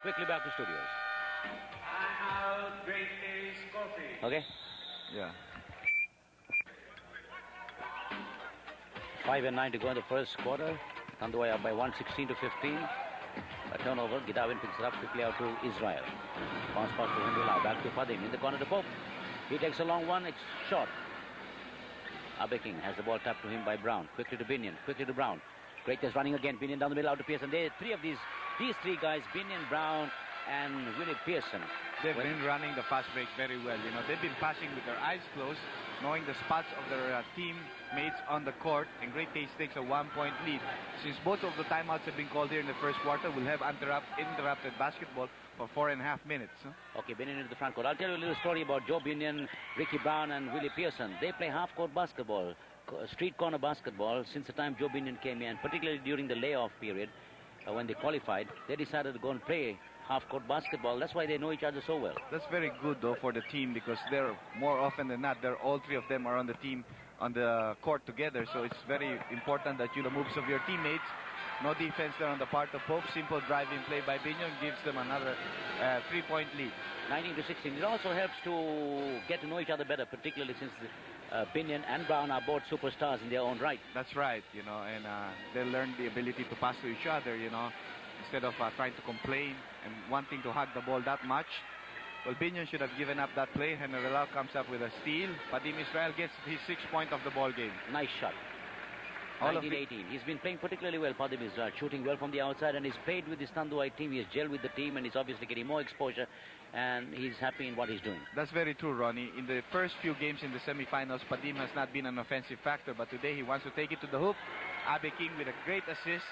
quickly back to studios. Great Taste Coffee. Okay? Yeah. 5 and 9 to go in the first quarter. Tanduay up by 116 to 15. A turnover. Gidavin picks it up quickly out to Israel. Bounce pass to Hindula. Back to Fadim. In the corner to Pope. He takes a long one. It's short. Abe King has the ball tapped to him by Brown. Quickly to Binion. Quickly to Brown. Greatest running again. Binion down the middle out to Pearson. These three guys, Binion, Brown, and Willie Pearson. They've been running the fast break very well. You know, they've been passing with their eyes closed, knowing the spots of their teammates on the court, and Great Taste takes a 1-point lead. Since both of the timeouts have been called here in the first quarter, we'll have interrupted basketball for 4.5 minutes. Huh? Okay, Binion into the front court. I'll tell you a little story about Joe Binion, Ricky Brown, and Willie Pearson. They play half-court basketball, street corner basketball, since the time Joe Binion came in, particularly during the layoff period when they qualified. They decided to go and play half-court basketball. That's why they know each other so well. That's very good, though, for the team, because they're more often than not, all three of them are on the team, on the court together. So it's very important that you know the moves of your teammates. No defense there on the part of Pope. Simple driving play by Binion gives them another 3-point lead. 19 to 16. It also helps to get to know each other better, particularly since Binion and Brown are both superstars in their own right. That's right, you know, and they learn the ability to pass to each other, you know, instead of trying to complain and wanting to hug the ball that much. Well, Binion should have given up that play. General comes up with a steal. Padim Israel gets his 6th point of the ball game. Nice shot. 19-18. He's been playing particularly well, Padim Israel, shooting well from the outside, and he's played with this Tanduay team. He's gelled with the team, and he's obviously getting more exposure, and he's happy in what he's doing. That's very true, Ronnie. In the first few games in the semifinals, Padim has not been an offensive factor, but today he wants to take it to the hoop. Abe King with a great assist,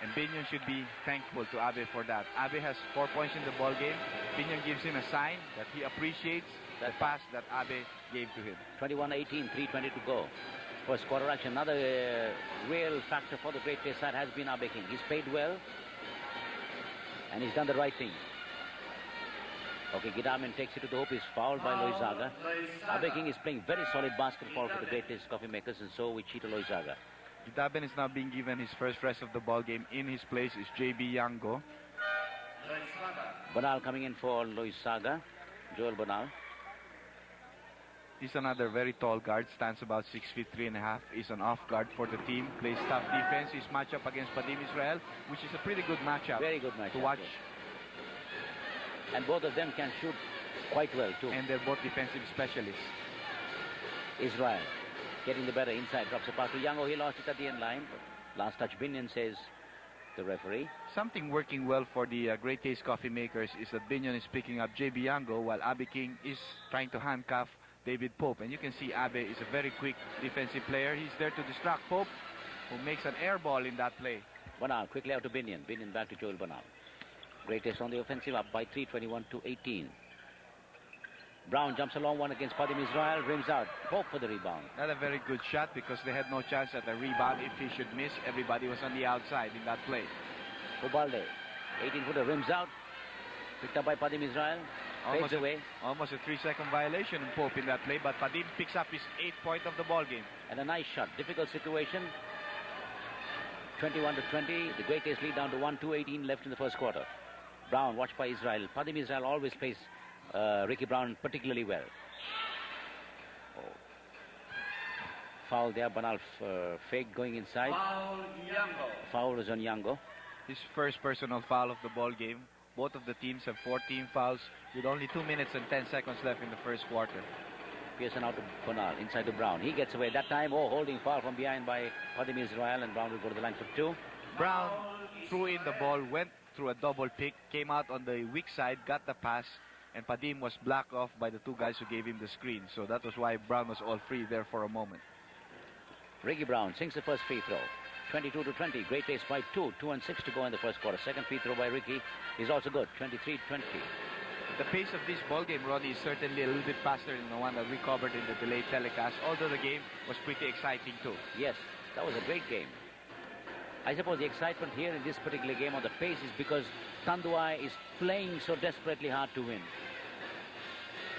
and Binion should be thankful to Abe for that. Abe has 4 points in the ball game. Binion gives him a sign that he appreciates the pass that Abe gave to him. 21-18, 3:20 to go. First quarter action. Another real factor for the Great Taste side has been Abe King. He's played well, and he's done the right thing. Okay, Gidamin takes it to the hoop. He's fouled by Loizaga. Abe King is playing very solid basketball for the Great Taste Coffee Makers, and so with Chito Loizaga. Gidaben is now being given his first rest of the ball game. In his place is JB Yango. Banal coming in for Loizaga. Joel Banal. He's another very tall guard, stands about 6 feet 3.5. He's an off guard for the team, plays tough defense. His matchup against Padim Israel, which is a pretty good matchup. Very good matchup to watch. Yes. And both of them can shoot quite well too. And they're both defensive specialists. Israel getting the better inside, drops a pass to Yango. He lost it at the end line. Last touch, Binion, says the referee. Something working well for the Great Taste Coffee Makers is that Binion is picking up JB Yango while Abe King is trying to handcuff David Pope. And you can see Abe is a very quick defensive player. He's there to distract Pope, who makes an air ball in that play. Banal quickly out to Binion. Binion back to Joel Banal. Great Taste on the offensive, up by 3, 21-18. Brown jumps a long one against Padim Israel, rims out. Pope for the rebound. Not a very good shot because they had no chance at a rebound. If he should miss, everybody was on the outside in that play. Ubalde, 18-footer, rims out. Picked up by Padim Israel. Fades away. Almost a 3-second violation in Pope in that play, but Padim picks up his 8th point of the ball game. And a nice shot. Difficult situation. 21-20. The Great Taste lead down to 1-2-18 left in the first quarter. Brown watched by Israel. Padim Israel always plays Ricky Brown particularly well. Oh. Foul there. Banal fake going inside. Foul is on Yango. His first personal foul of the ball game. Both of the teams have 14 fouls with only 2 minutes and 10 seconds left in the first quarter. Pearson out to Banal, inside to Brown. He gets away that time. Oh, holding foul from behind by Padim Israel, and Brown will go to the line for 2. Brown threw in the ball, went through a double pick, came out on the weak side, got the pass, and Padim was blocked off by the 2 guys who gave him the screen. So that was why Brown was all free there for a moment. Ricky Brown sinks the first free throw. 22-20. Great Taste by 2. 2 and 6 to go in the first quarter. Second free throw by Ricky is also good. 23-20. The pace of this ball game, Ronnie, is certainly a little bit faster than the one that we covered in the delayed telecast, although the game was pretty exciting too. Yes, that was a great game. I suppose the excitement here in this particular game on the pace is because Tanduay is playing so desperately hard to win.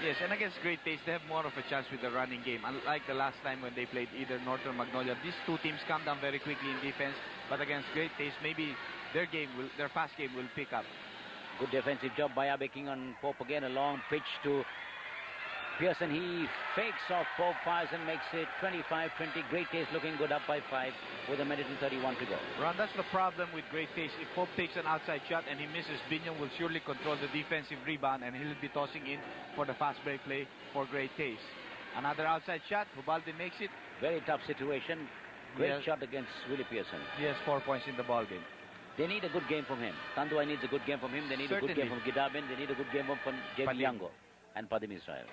Yes, and against Great Taste, they have more of a chance with the running game. Unlike the last time when they played either North or Magnolia, these 2 teams come down very quickly in defense. But against Great Taste, maybe their pass game will pick up. Good defensive job by Abe King on Pope again. A long pitch to Pearson. He fakes off Pope, fires and makes it 25-20. Great Taste looking good, up by 5 with a minute and 31 to go. Ron, that's the problem with Great Taste. If Pope takes an outside shot and he misses, Binion will surely control the defensive rebound and he'll be tossing in for the fast break play for Great Taste. Another outside shot. Hubalde makes it. Very tough situation. Great shot against Willie Pearson. He has 4 points in the ball game. They need a good game from him. Tanduay needs a good game from him. They need a good game from Gidabin. They need a good game from JB Yango and Padim Israel.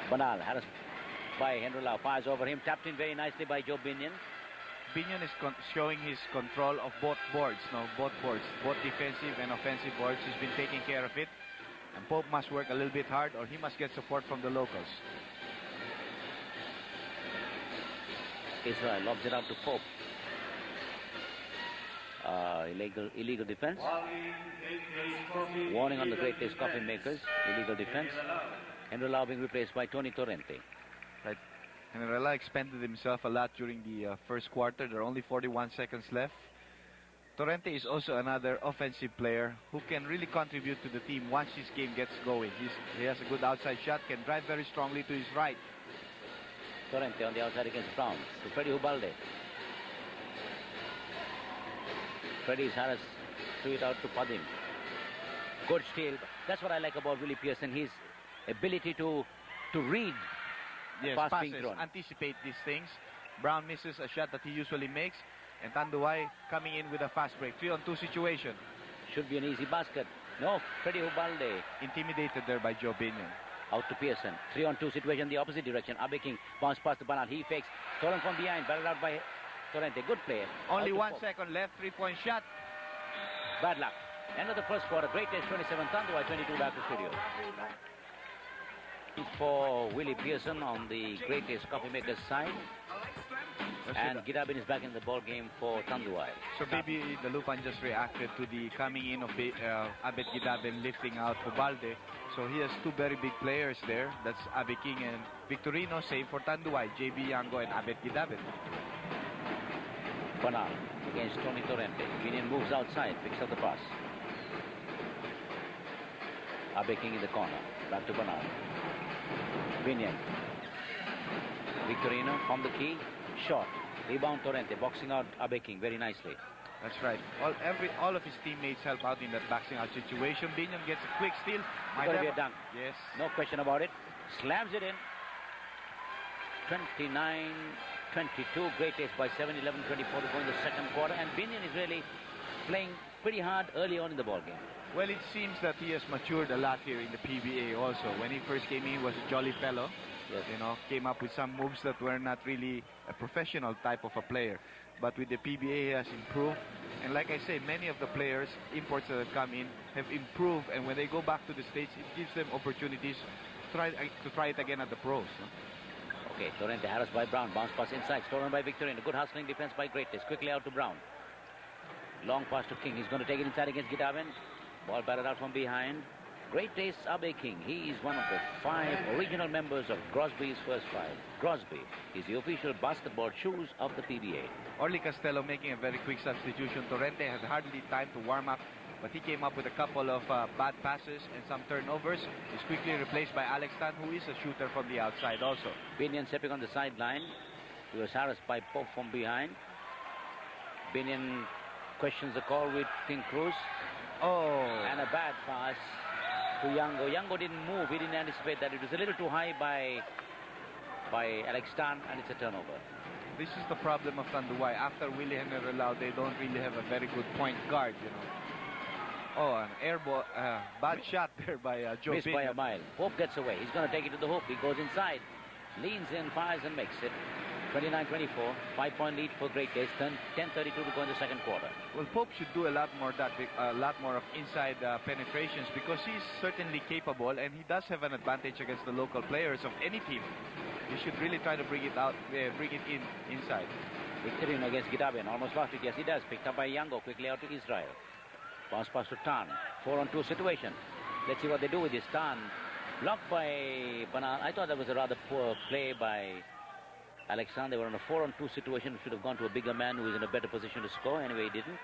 Banal, harassed by Henry Lau, fires over him, tapped in very nicely by Joe Binion. Binion is showing his control of both boards, both defensive and offensive boards. He's been taking care of it. And Pope must work a little bit hard or he must get support from the locals. Israel lobs it out to Pope. Illegal defense. Warning on the Great Taste coffee makers. Illegal defense. Henry Lau being replaced by Tony Torrente. Right. Henry Lau expended himself a lot during the first quarter. There are only 41 seconds left. Torrente is also another offensive player who can really contribute to the team once this game gets going. He has a good outside shot, can drive very strongly to his right. Torrente on the outside against Brown. To Freddy Hubalde. Freddy's harassed, threw it out to Padim. Good steal. That's what I like about Willie Pearson. His ability to read pass being thrown. Anticipate these things. Brown misses a shot that he usually makes. And Tanduay coming in with a fast break. 3-on-2 situation. Should be an easy basket. No, Freddy Hubalde. Intimidated there by Joe Binion. Out to Pearson. 3-on-2 situation, the opposite direction. Abe King bounce past the Banal. He fakes. Stolen from behind. Battled out by Torrente. Good play. Only 1 second left. 3-point shot. Bad luck. End of the first quarter. Great Taste 27. Tanduay 22 back to studio. For Willie Pearson on the Great Taste coffee makers side. And Gidabin is back in the ball game for Tanduay. So maybe the Lupan just reacted to the coming in of Abed Gidabin lifting out Hubalde. So he has 2 very big players there. That's Abe King and Victorino. Same for Tanduay, JB Yango and Abed Gidabin. Banal against Tony Torrente. Binion moves outside, picks up the pass. Abe King in the corner. Back to Banal. Binion. Victorino from the key. Short. Rebound Torrente. Boxing out Abe King very nicely. That's right. All of his teammates help out in that boxing out situation. Binion gets a quick steal. It's going to be a dunk. Yes. No question about it. Slams it in. 29-22. Great Taste by 7, 11-24 to go in the second quarter. And Binion is really playing pretty hard early on in the ball game. Well, it seems that he has matured a lot here in the PBA also. When he first came in, he was a jolly fellow. Yes. Came up with some moves that were not really a professional type of a player. But with the PBA, he has improved. And like I say, many of the players, imports that have come in, have improved. And when they go back to the States, it gives them opportunities to try it again at the pros. Okay, Torrente harassed by Brown. Bounce pass inside. Stolen by Victorino. Good hustling defense by Great Taste. Quickly out to Brown. Long pass to King. He's going to take it inside against Gidabin. Ball batted out from behind. Great Taste Abe King. He is one of the 5 original members of Grosby's first 5. Grosby is the official basketball shoes of the PBA. Orly Castello making a very quick substitution. Torrente had hardly time to warm up, but he came up with a couple of bad passes and some turnovers. He's quickly replaced by Alex Tan, who is a shooter from the outside also. Binion stepping on the sideline. He was harassed by Pope from behind. Binion questions the call with King Cruz. Oh. And a bad pass to Yango. Yango didn't move. He didn't anticipate that. It was a little too high by Alex Tan, and it's a turnover. This is the problem of Tanduay. After Willie Henry Lau, they don't really have a very good point guard, Oh, an air ball, bad shot there by Joe Missed by a mile. Pope gets away. He's going to take it to the hoop. He goes inside. Leans in, fires, and makes it. 29-24. 5-point lead for Great Taste. 10:32 to go in the second quarter. Well, Pope should do a lot more of inside penetrations because he's certainly capable and he does have an advantage against the local players of any team. He should really try to bring it in inside. Victorino against Gidabin. Almost lost it. Yes, he does. Picked up by Yango. Quickly out to Israel. Bounce pass to Tan. 4-on-2 situation. Let's see what they do with this. Tan blocked by Banal. I thought that was a rather poor play by Alexander, they were in a 4-on-2 situation. Should have gone to a bigger man who is in a better position to score. Anyway, he didn't.